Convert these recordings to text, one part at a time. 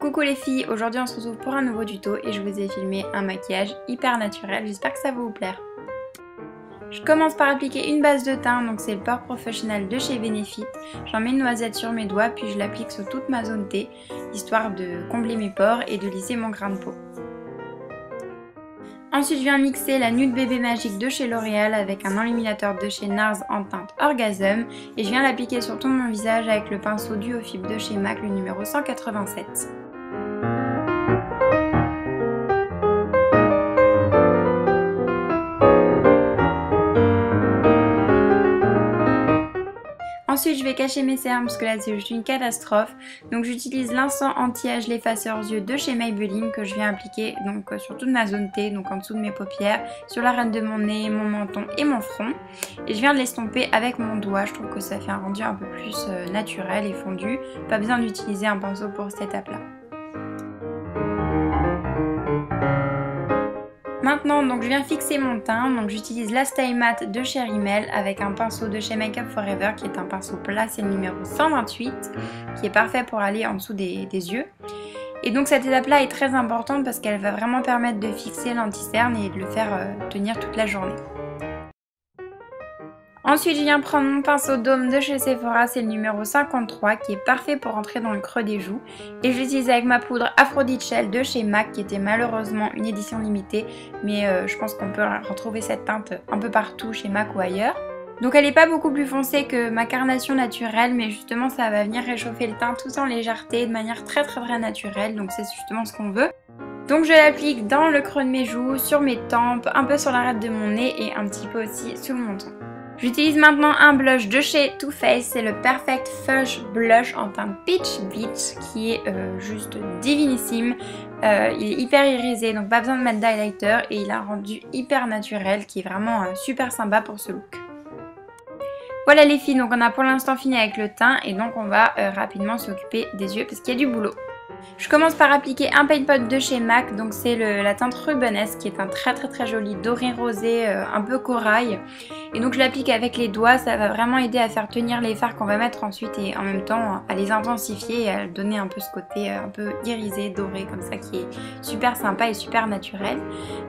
Coucou les filles, aujourd'hui on se retrouve pour un nouveau tuto et je vous ai filmé un maquillage hyper naturel, j'espère que ça va vous plaire. Je commence par appliquer une base de teint, donc c'est le Pore Professional de chez Benefit. J'en mets une noisette sur mes doigts puis je l'applique sur toute ma zone T, histoire de combler mes pores et de lisser mon grain de peau. Ensuite je viens mixer la Nude Bébé Magique de chez L'Oréal avec un enluminateur de chez NARS en teinte Orgasm et je viens l'appliquer sur tout mon visage avec le pinceau Duo Fib de chez MAC, le numéro 187. Ensuite je vais cacher mes cernes parce que là c'est juste une catastrophe. Donc j'utilise l'encens anti-âge l'effaceur yeux de chez Maybelline que je viens appliquer donc sur toute ma zone T, donc en dessous de mes paupières, sur l'arête de mon nez, mon menton et mon front. Et je viens de l'estomper avec mon doigt, je trouve que ça fait un rendu un peu plus naturel et fondu. Pas besoin d'utiliser un pinceau pour cette étape là. Maintenant, donc je viens fixer mon teint, donc j'utilise la Stay Matte de chez Rimmel avec un pinceau de chez Make Up For Ever qui est un pinceau plat, c'est le numéro 128, qui est parfait pour aller en dessous des yeux. Et donc cette étape-là est très importante parce qu'elle va vraiment permettre de fixer l'anti-cerne et de le faire tenir toute la journée. Ensuite, je viens prendre mon pinceau Dôme de chez Sephora, c'est le numéro 53 qui est parfait pour entrer dans le creux des joues. Et je l'utilise avec ma poudre Aphrodite Shell de chez MAC qui était malheureusement une édition limitée. Mais je pense qu'on peut retrouver cette teinte un peu partout chez MAC ou ailleurs. Donc elle n'est pas beaucoup plus foncée que ma carnation naturelle, mais justement ça va venir réchauffer le teint tout en légèreté de manière très naturelle. Donc c'est justement ce qu'on veut. Donc je l'applique dans le creux de mes joues, sur mes tempes, un peu sur l'arête de mon nez et un petit peu aussi sous le menton. J'utilise maintenant un blush de chez Too Faced, c'est le Perfect Fudge Blush en teinte Peach Beach qui est juste divinissime. Il est hyper irisé donc pas besoin de mettre d'highlighter et il a un rendu hyper naturel qui est vraiment super sympa pour ce look. Voilà les filles, donc on a pour l'instant fini avec le teint et donc on va rapidement s'occuper des yeux parce qu'il y a du boulot. Je commence par appliquer un paint pot de chez MAC, donc c'est la teinte Rubenesque qui est un très joli doré rosé un peu corail. Et donc je l'applique avec les doigts, ça va vraiment aider à faire tenir les fards qu'on va mettre ensuite et en même temps à les intensifier et à donner un peu ce côté un peu irisé, doré comme ça qui est super sympa et super naturel.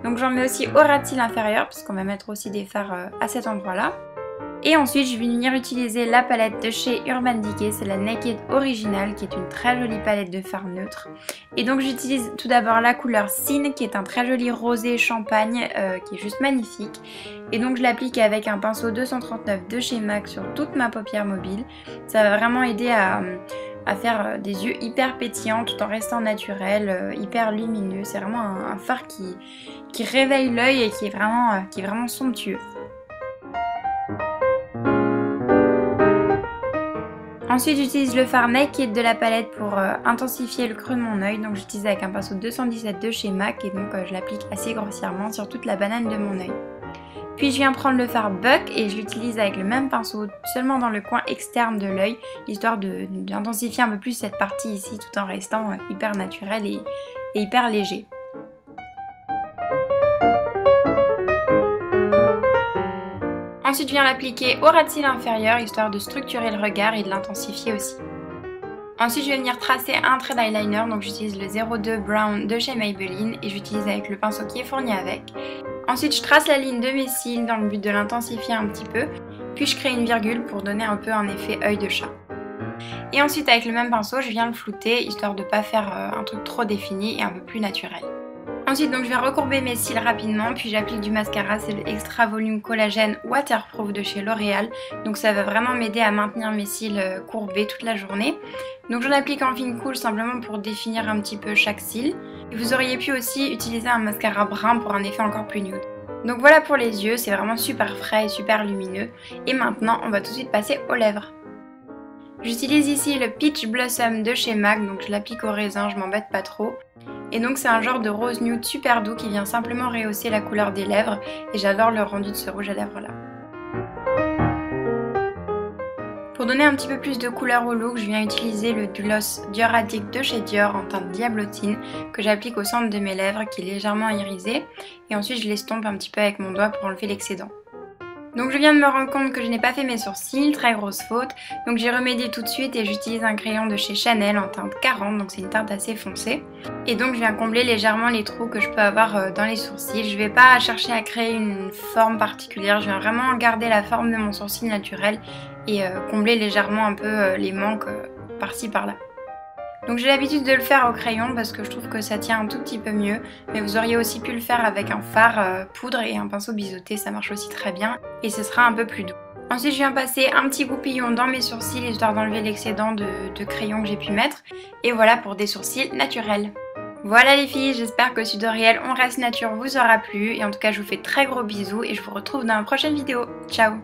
Donc j'en mets aussi au ras de cils inférieur puisqu'on va mettre aussi des fards à cet endroit là. Et ensuite je vais venir utiliser la palette de chez Urban Decay, c'est la Naked Original qui est une très jolie palette de fard neutre. Et donc j'utilise tout d'abord la couleur Sin qui est un très joli rosé champagne qui est juste magnifique. Et donc je l'applique avec un pinceau 239 de chez MAC sur toute ma paupière mobile. Ça va vraiment aider à faire des yeux hyper pétillants tout en restant naturel, hyper lumineux. C'est vraiment un fard qui réveille l'œil et qui est vraiment somptueux. Ensuite j'utilise le fard Naked de la palette pour intensifier le creux de mon œil. Donc j'utilise avec un pinceau 217 de chez MAC et donc je l'applique assez grossièrement sur toute la banane de mon œil. Puis je viens prendre le fard Buck et je l'utilise avec le même pinceau seulement dans le coin externe de l'œil, histoire d'intensifier un peu plus cette partie ici tout en restant hyper naturel et hyper léger. Ensuite je viens l'appliquer au ras de cils inférieur histoire de structurer le regard et de l'intensifier aussi. Ensuite je vais venir tracer un trait d'eyeliner, donc j'utilise le 02 Brown de chez Maybelline et j'utilise avec le pinceau qui est fourni avec. Ensuite je trace la ligne de mes cils dans le but de l'intensifier un petit peu, puis je crée une virgule pour donner un peu un effet œil de chat. Et ensuite avec le même pinceau je viens le flouter histoire de ne pas faire un truc trop défini et un peu plus naturel. Ensuite donc je vais recourber mes cils rapidement puis j'applique du mascara, c'est le Extra Volume Collagène Waterproof de chez L'Oréal. Donc ça va vraiment m'aider à maintenir mes cils courbés toute la journée. Donc j'en applique en fine cool simplement pour définir un petit peu chaque cil. Et vous auriez pu aussi utiliser un mascara brun pour un effet encore plus nude. Donc voilà pour les yeux, c'est vraiment super frais et super lumineux. Et maintenant on va tout de suite passer aux lèvres. J'utilise ici le Peach Blossom de chez MAC, donc je l'applique au raisin, je m'embête pas trop. Et donc c'est un genre de rose nude super doux qui vient simplement rehausser la couleur des lèvres et j'adore le rendu de ce rouge à lèvres là. Pour donner un petit peu plus de couleur au look, je viens utiliser le gloss Dior Addict de chez Dior en teinte diablotine que j'applique au centre de mes lèvres qui est légèrement irisé et ensuite je l'estompe un petit peu avec mon doigt pour enlever l'excédent. Donc je viens de me rendre compte que je n'ai pas fait mes sourcils, très grosse faute. Donc j'ai remédié tout de suite et j'utilise un crayon de chez Chanel en teinte 40, donc c'est une teinte assez foncée. Et donc je viens combler légèrement les trous que je peux avoir dans les sourcils. Je vais pas chercher à créer une forme particulière, je viens vraiment garder la forme de mon sourcil naturel et combler légèrement un peu les manques par-ci par-là. Donc j'ai l'habitude de le faire au crayon parce que je trouve que ça tient un tout petit peu mieux. Mais vous auriez aussi pu le faire avec un fard poudre et un pinceau biseauté, ça marche aussi très bien. Et ce sera un peu plus doux. Ensuite je viens passer un petit goupillon dans mes sourcils histoire d'enlever l'excédent de crayon que j'ai pu mettre. Et voilà pour des sourcils naturels. Voilà les filles, j'espère que ce tutoriel On Reste Nature vous aura plu. Et en tout cas je vous fais très gros bisous et je vous retrouve dans une prochaine vidéo. Ciao!